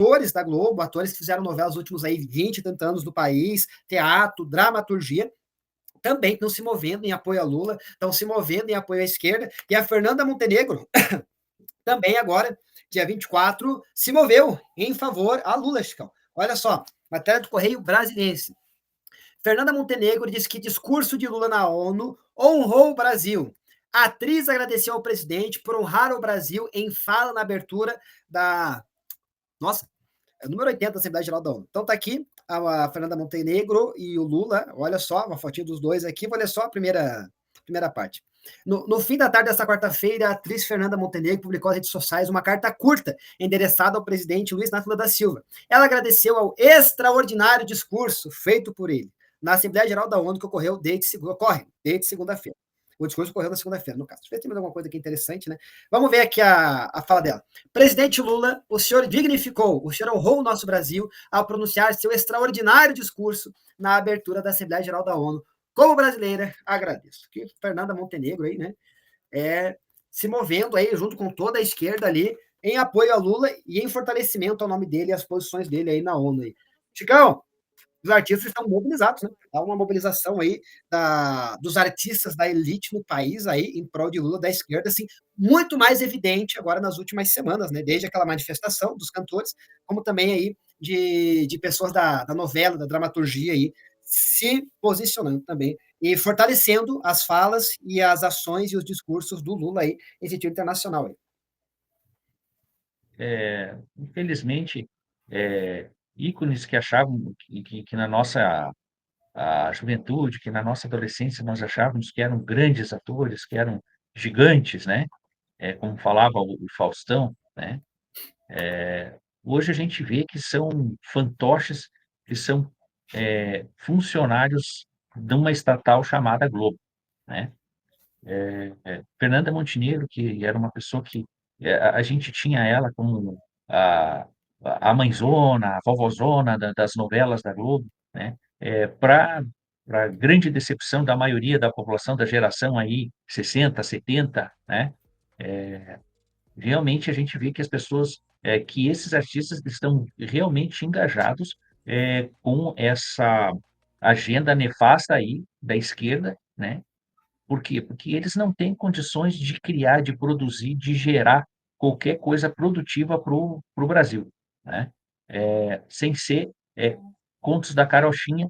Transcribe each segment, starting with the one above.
atores da Globo, atores que fizeram novelas nos últimos aí 20 e tantos anos do país, teatro, dramaturgia, também estão se movendo em apoio a Lula, estão se movendo em apoio à esquerda, e a Fernanda Montenegro também agora, dia 24, se moveu em favor a Lula, Chicão. Olha só, matéria do Correio Brasiliense. Fernanda Montenegro disse que discurso de Lula na ONU honrou o Brasil. A atriz agradeceu ao presidente por honrar o Brasil em fala na abertura da... Nossa, é o número 80 da Assembleia Geral da ONU. Então tá aqui a Fernanda Montenegro e o Lula. Olha só, uma fotinha dos dois aqui. Vou ler só a primeira parte. No fim da tarde desta quarta-feira, a atriz Fernanda Montenegro publicou nas redes sociais uma carta curta endereçada ao presidente Luiz Inácio Lula da Silva. Ela agradeceu ao extraordinário discurso feito por ele na Assembleia Geral da ONU, que ocorre desde segunda-feira. O discurso ocorreu na segunda-feira, no caso. Deixa eu ver se tem mais alguma coisa aqui interessante, né? Vamos ver aqui a fala dela. Presidente Lula, o senhor dignificou, o senhor honrou o nosso Brasil ao pronunciar seu extraordinário discurso na abertura da Assembleia Geral da ONU. Como brasileira, agradeço. Que Fernanda Montenegro aí, né? Se movendo aí junto com toda a esquerda ali em apoio a Lula e em fortalecimento ao nome dele e às posições dele aí na ONU. Aí. Chicão, os artistas estão mobilizados, né? Há uma mobilização aí dos artistas da elite no país aí em prol de Lula da esquerda, assim, muito mais evidente agora nas últimas semanas, né? Desde aquela manifestação dos cantores, como também aí de pessoas da novela, da dramaturgia aí, se posicionando também e fortalecendo as falas e as ações e os discursos do Lula aí em sentido internacional. Aí. Infelizmente, ícones que achavam que na nossa a juventude, que na nossa adolescência nós achávamos que eram grandes atores, que eram gigantes, né? Como falava o Faustão, né? Hoje a gente vê que são fantoches, que são funcionários de uma estatal chamada Globo, né? Fernanda Montenegro, que era uma pessoa que a gente tinha ela como a, a mãezona, a vovozona das novelas da Globo, né? Para grande decepção da maioria da população da geração aí 60, 70, né? Realmente a gente vê que as pessoas, que esses artistas estão realmente engajados com essa agenda nefasta aí da esquerda, né? Por quê? Porque eles não têm condições de criar, de produzir, de gerar qualquer coisa produtiva para o Brasil, né? Sem ser contos da carochinha,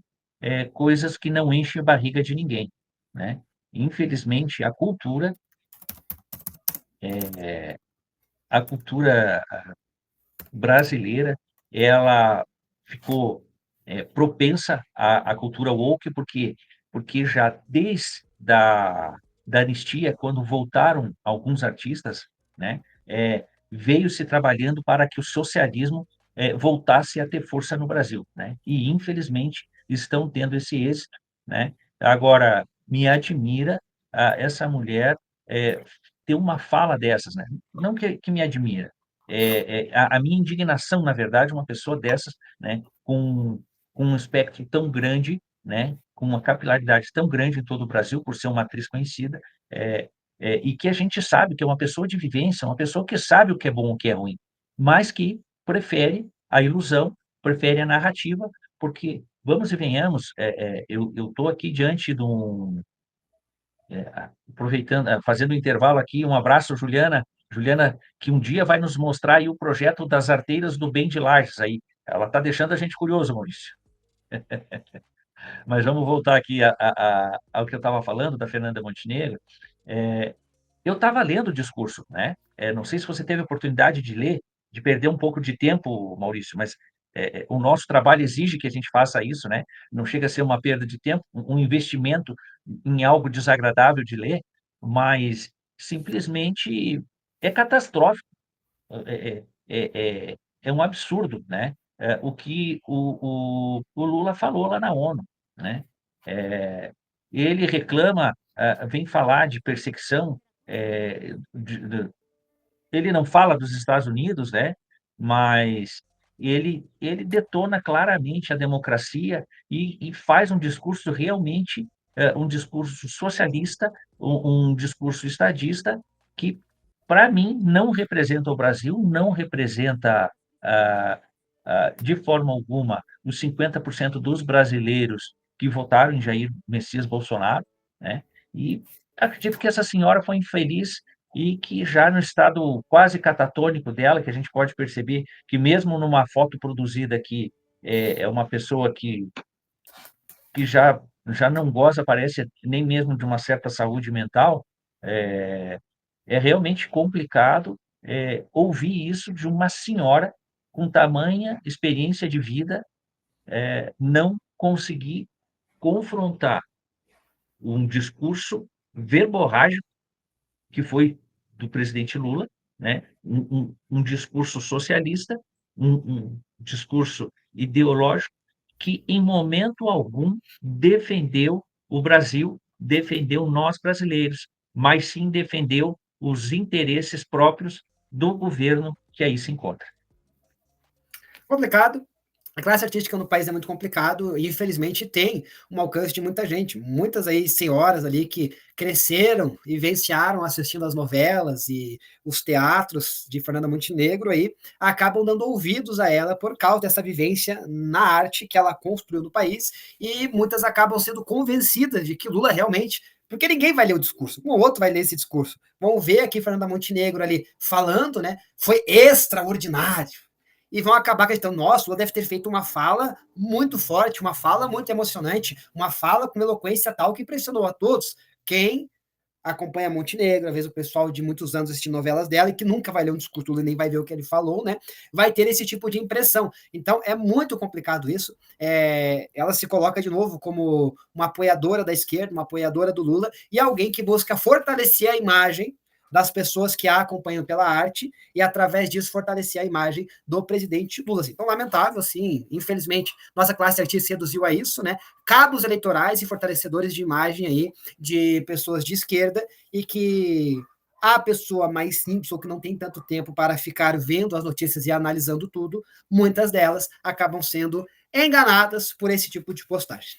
coisas que não enchem a barriga de ninguém, né? Infelizmente, a cultura brasileira, ela ficou propensa à cultura woke, porque já desde da anistia, quando voltaram alguns artistas, né, veio se trabalhando para que o socialismo voltasse a ter força no Brasil, né? E infelizmente estão tendo esse êxito, né? Agora me admira essa mulher ter uma fala dessas, né? Não que me admira, a minha indignação, na verdade, uma pessoa dessas, né, com um espectro tão grande, né, com uma capilaridade tão grande em todo o Brasil, por ser uma atriz conhecida, e que a gente sabe que é uma pessoa de vivência, uma pessoa que sabe o que é bom e o que é ruim, mas que prefere a ilusão, prefere a narrativa, porque, vamos e venhamos, eu estou aqui diante de um, aproveitando, fazendo um intervalo aqui, um abraço, Juliana. Juliana, que um dia vai nos mostrar aí o projeto das arteiras do bem de Lages aí. Ela está deixando a gente curioso, Maurício. Mas vamos voltar aqui ao que eu estava falando da Fernanda Montenegro. É, eu estava lendo o discurso, né? Não sei se você teve a oportunidade de ler, de perder um pouco de tempo, Maurício, mas o nosso trabalho exige que a gente faça isso, né? Não chega a ser uma perda de tempo, um investimento em algo desagradável de ler, mas simplesmente é catastrófico, é um absurdo, né? O que o Lula falou lá na ONU, né? É, ele reclama, vem falar de perseguição, ele não fala dos Estados Unidos, né? Mas ele detona claramente a democracia e faz um discurso realmente, um discurso socialista, um discurso estadista, que, para mim, não representa o Brasil, não representa de forma alguma, os 50% dos brasileiros que votaram em Jair Messias Bolsonaro, né? E acredito que essa senhora foi infeliz e que já no estado quase catatônico dela, que a gente pode perceber que mesmo numa foto produzida aqui, é uma pessoa que já não goza, parece, nem mesmo de uma certa saúde mental, é realmente complicado, ouvir isso de uma senhora com tamanha experiência de vida, não conseguir confrontar um discurso verborrágico que foi do presidente Lula, né? Um discurso socialista, um discurso ideológico que, em momento algum, defendeu o Brasil, defendeu nós brasileiros, mas sim defendeu os interesses próprios do governo que aí se encontra. Complicado. A classe artística no país é muito complicado e, infelizmente, tem um alcance de muita gente. Muitas aí senhoras ali que cresceram e vivenciaram assistindo as novelas e os teatros de Fernanda Montenegro aí, acabam dando ouvidos a ela por causa dessa vivência na arte que ela construiu no país, e muitas acabam sendo convencidas de que Lula realmente, porque ninguém vai ler o discurso, um ou outro vai ler esse discurso. Vão ver aqui Fernanda Montenegro ali falando, né? Foi extraordinário, e vão acabar acreditando, nossa, o Lula deve ter feito uma fala muito forte, uma fala muito emocionante, uma fala com eloquência tal que impressionou a todos. Quem acompanha Montenegro, às vezes o pessoal de muitos anos assistindo novelas dela e que nunca vai ler um discurso e nem vai ver o que ele falou, né? Vai ter esse tipo de impressão. Então é muito complicado isso. Ela se coloca de novo como uma apoiadora da esquerda, uma apoiadora do Lula e alguém que busca fortalecer a imagem das pessoas que a acompanham pela arte e, através disso, fortalecer a imagem do presidente Lula. Então, lamentável, assim, infelizmente, nossa classe artística se reduziu a isso, né? Cabos eleitorais e fortalecedores de imagem aí de pessoas de esquerda, e que a pessoa mais simples ou que não tem tanto tempo para ficar vendo as notícias e analisando tudo, muitas delas acabam sendo enganadas por esse tipo de postagem.